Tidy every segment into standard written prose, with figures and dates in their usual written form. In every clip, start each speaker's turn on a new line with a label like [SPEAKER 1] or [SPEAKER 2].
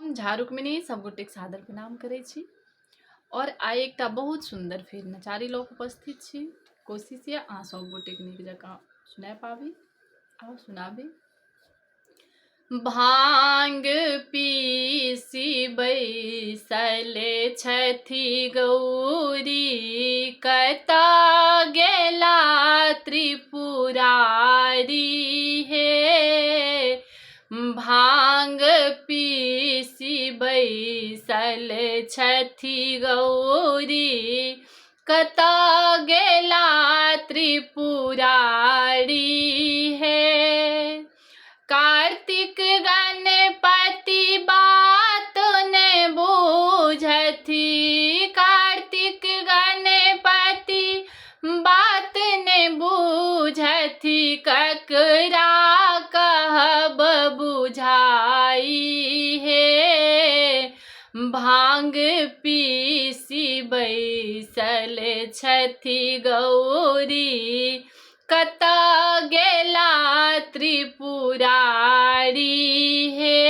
[SPEAKER 1] हम झा रुक्मिणी सब गोटेक सादर प्रणाम करै छी और आइ एकटा बहुत सुंदर फेर नचारी लऽ कऽ उपस्थित छी। कोशिश यऽ अहाँ सब गोटेक नीक जकाँ सुना पाबी। आओ सुनाबी। भांग पीसी बैसल छथि गौरी, कतऽ गेला त्रिपुरारी हे। भांग पीसी बैसल छथि गौरी, कतऽ गेला त्रिपुरारी हे। कार्तिक गणपति बात ने बूझथि, कार्तिक गणपति बात ने बूझथि, ककरा कहब बुझाई हे। भांग पीसी बैसल छथि गौरी, कतऽ गेला त्रिपुरारी हे।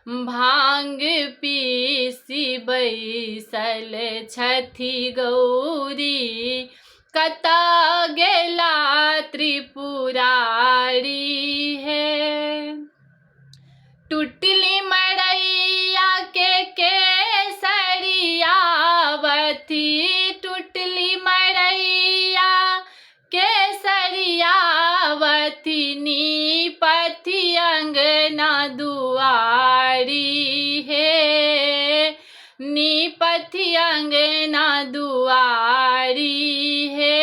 [SPEAKER 1] भांग पीसी बैसल छथि गौरी, कतऽ गेला त्रिपुरारी हे। टुटली मड़ैया के केसरियावथि, टुटली मड़ैया केसरियावथि, नीपथि अंगना दुआरी हे। नीपथि अंगना दुआरी हे।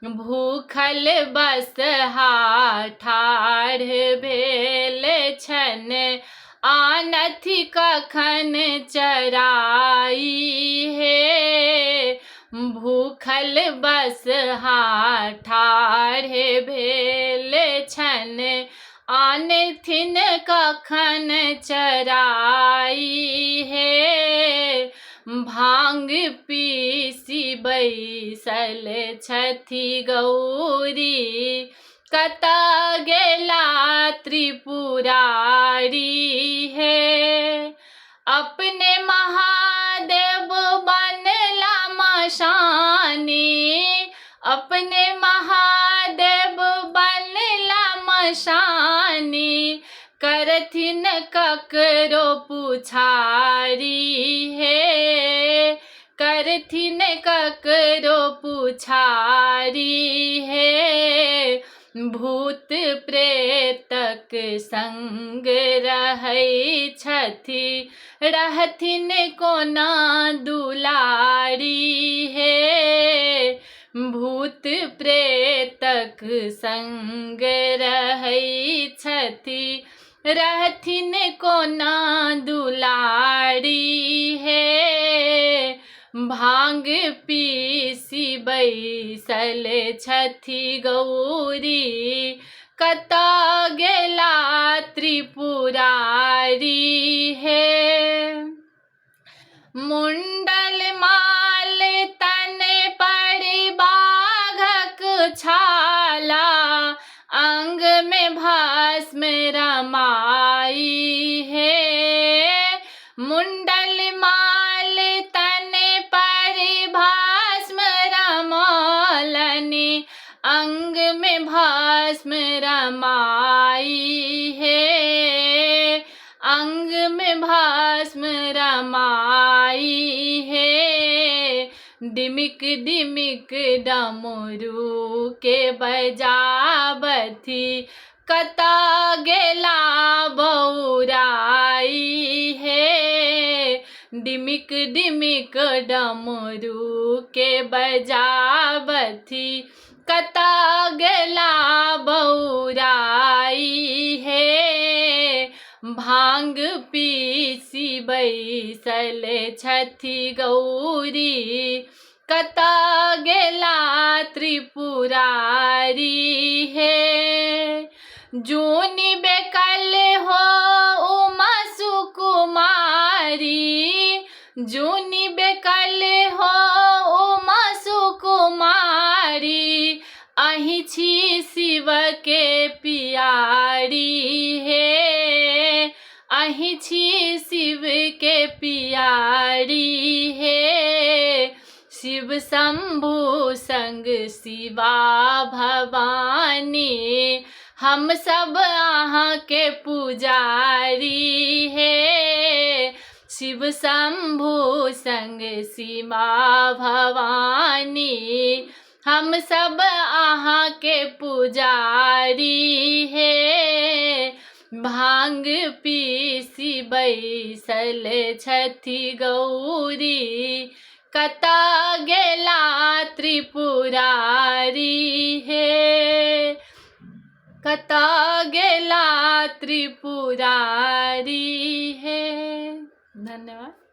[SPEAKER 1] भूखल बसहा ठाढ़ भेल छन, आनथि कखन चराई हे। भूखल बसहा ठाढ़ भेल छन, आनथिन कखन चराई हे। भांग पीसी बैसल छथि गौरी, कतऽ गेला त्रिपुरारी हे। अपने महादेव बनला मशानी, अपने महादेव बनला मशानी, करथिन ककरो पुछारी हे। करथिन ककरो पुछारी हे। भूत प्रेतक संग रहै छथि, रहथिन कोना दुलारी हे। भूत प्रेतक संग रहै छथि, रहथिन कोना दुलारी हे। भांग पीसी बैसल छथि गौरी, कतऽ गेला त्रिपुरारी हे। मुंडल माल तन पर बाघक छाला, अंग में भस्म रमाई हे। मुंडल माल तन पर भस्म रमौलनि, अंग में भस्म रमाई हे। अंग में भस्म रमाई हे। डिमिक डिमिक डमरू के बजावथि, कतऽ गेला बौराई हे। डिमिक डिमिक डमरू के बजावथि, कतऽ गेला बौराई हे। भांग पीसी बैसल छथि गौरी, कतऽ गेला त्रिपुरारी हे। जूनि बेकल हो उमा सुकुमारी, जूनि बेकल हो उमा सुकुमारी, अहि छी शिव के पियारी हे। नहीं छी शिव के पियारी हे, शिव शंभु संग शिवा भवानी, हम सब अहाँ के पुजारी हे, शिव शंभु संग शिवा भवानी, हम सब अहाँ के पुजारी हे। भांग पीसी बैसल छथि गौरी, कतऽ गेला त्रिपुरारी हे, कतऽ गेला त्रिपुरारी हे। धन्यवाद।